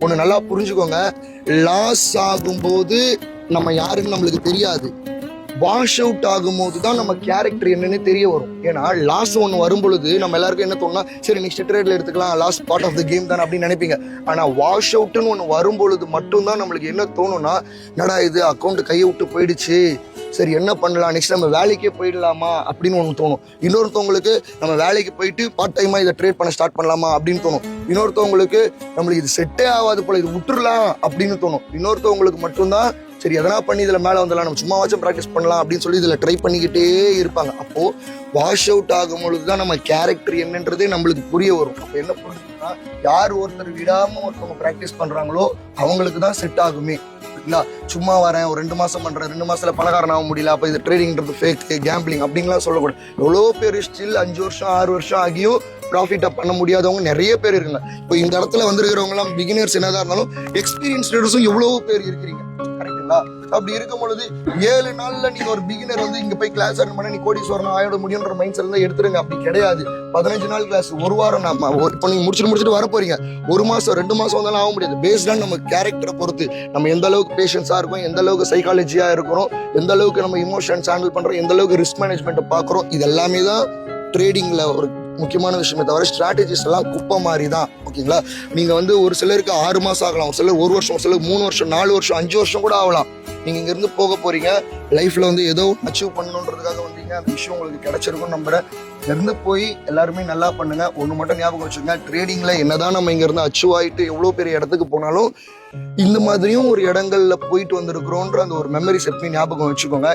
ஒன்று நல்லா புரிஞ்சுக்கோங்க, லாஸ் ஆகும்போது நம்ம யாருன்னு நம்மளுக்கு தெரியாது. வாஷ் அவுட் ஆகும்போது தான் நம்ம கேரக்டர் என்னன்னு தெரிய வரும். ஏன்னா லாஸ் ஒன்று வரும் பொழுது நம்ம எல்லாருக்கும் என்ன தோணுனா, சரி நெக்ஸ்ட் ட்ரேட்ல எடுத்துக்கலாம், last part of the game தானே அப்படின்னு நினைப்பீங்க. ஆனால் வாஷ் அவுட்னு ஒன்று வரும் பொழுது மட்டும்தான் நம்மளுக்கு என்ன தோணும்னா, நடா இது அக்கௌண்ட் கையை விட்டு போயிடுச்சு, சரி என்ன பண்ணலாம், நெக்ஸ்ட் நம்ம வேலைக்கே போயிடலாமா அப்படின்னு ஒன்று தோணும். இன்னொருத்தவங்களுக்கு நம்ம வேலைக்கு போயிட்டு பார்ட் டைமாக இதை ட்ரேட் பண்ண ஸ்டார்ட் பண்ணலாமா அப்படின்னு தோணும். இன்னொருத்தவங்களுக்கு நம்மளுக்கு இது செட்டே ஆகாது போல, இது விட்டுறலாம் அப்படின்னு தோணும். இன்னொருத்தவங்களுக்கு மட்டும்தான் சரி எதனா பண்ணி இதில் மேலே வந்துடலாம், நம்ம சும்மாவாச்சும் ப்ராக்டிஸ் பண்ணலாம் அப்படின்னு சொல்லி இதில் ட்ரை பண்ணிக்கிட்டே இருப்பாங்க. அப்போது வாஷ் அவுட் ஆகும் பொழுது தான் நம்ம கேரக்டர் என்னன்றதே நம்மளுக்கு புரிய வரும். அப்போ என்ன புரிஞ்சுன்னா, யார் ஒருத்தர் விடாமல் ஒருத்தவங்க ப்ராக்டிஸ் பண்ணுறாங்களோ அவங்களுக்கு தான் செட் ஆகுமே. இல்லைங்களா? சும்மா வரேன், ஒரு 2 மாதம் பண்ணுறேன், 2 மாதத்தில் பணக்காரன் ஆக முடியல, அப்போ இது ட்ரேடிங்கிறது ஃபேக், கேம்பிளிங் அப்படின்லாம் சொல்லக்கூடாது. எவ்வளோ பேர் ஸ்டில் 5 வருஷம் 6 வருஷம் ஆகியும் ப்ராஃபிட்டை பண்ண முடியாதவங்க நிறைய பேர் இருக்காங்க. இப்போ இந்த இடத்துல வந்துருக்கிறவங்கலாம் பிகினர்ஸ் என்னதான் இருந்தாலும் எக்ஸ்பீரியன்ஸ் ட்ரேடர்ஸும் எவ்வளோ பேர் இருக்கிறீங்க. கரெக்டுங்களா? அப்படி இருக்கும் பொழுது 7 நாள்ல நீங்க ஒரு பிகினர் வந்து இங்க போய் கிளாஸ் அட்டன் பண்ண நீ கோடீஸ்வரன் ஆயிட முடியும்ன்ற மைண்ட் செட்ல எடுத்துருங்க. அப்படி கிடையாது. 15 நாள் கிளாஸ், ஒரு வாரம், இப்போ நீங்க முடிச்சுட்டு வர போறீங்க. 1 மாசம் 2 மாசம் வந்தாலும் ஆக முடியாது. பேஸ்டான நம்ம கேரக்டரை பொறுத்து நம்ம எந்த அளவுக்கு பேஷன்ஸா இருக்கும், எந்த அளவுக்கு சைக்காலஜியா இருக்கிறோம், எந்த அளவுக்கு நம்ம இமோஷன்ஸ் ஹேண்டில் பண்றோம், எந்த அளவுக்கு ரிஸ்க் மேனேஜ்மெண்ட் பாக்குறோம், இது எல்லாமே தான் ட்ரேடிங்ல ஒரு முக்கியமான விஷயமே. தவிர ஸ்ட்ராட்டஜிஸ் எல்லாம் குப்பை மாதிரி தான். ஓகேங்களா? நீங்க வந்து ஒரு சிலருக்கு 6 மாசம் ஆகலாம், ஒரு சிலர் 1 வருஷம், ஒரு சிலருக்கு 3 வருஷம் 4 வருஷம் 5 வருஷம் கூட ஆகலாம். நீங்க இங்க இருந்து போக போறீங்க, லைஃப்ல வந்து ஏதோ அச்சீவ் பண்ணணுன்றதுக்காக வந்தீங்க, அந்த விஷயம் உங்களுக்கு கிடைச்சிருக்கும்னு நம்புறேன். இருந்து போய் எல்லாருமே நல்லா பண்ணுங்க. ஒன்று மட்டும் ஞாபகம் வச்சுக்கோங்க, ட்ரேடிங்ல என்னதான் நம்ம இங்க இருந்து அச்சீவ் ஆகிட்டு எவ்வளோ பெரிய இடத்துக்கு போனாலும் இந்த மாதிரியும் ஒரு இடங்கள்ல போயிட்டு வந்திருக்கிறோன்ற அந்த ஒரு மெமரிஸ் எப்பயும் ஞாபகம் வச்சுக்கோங்க.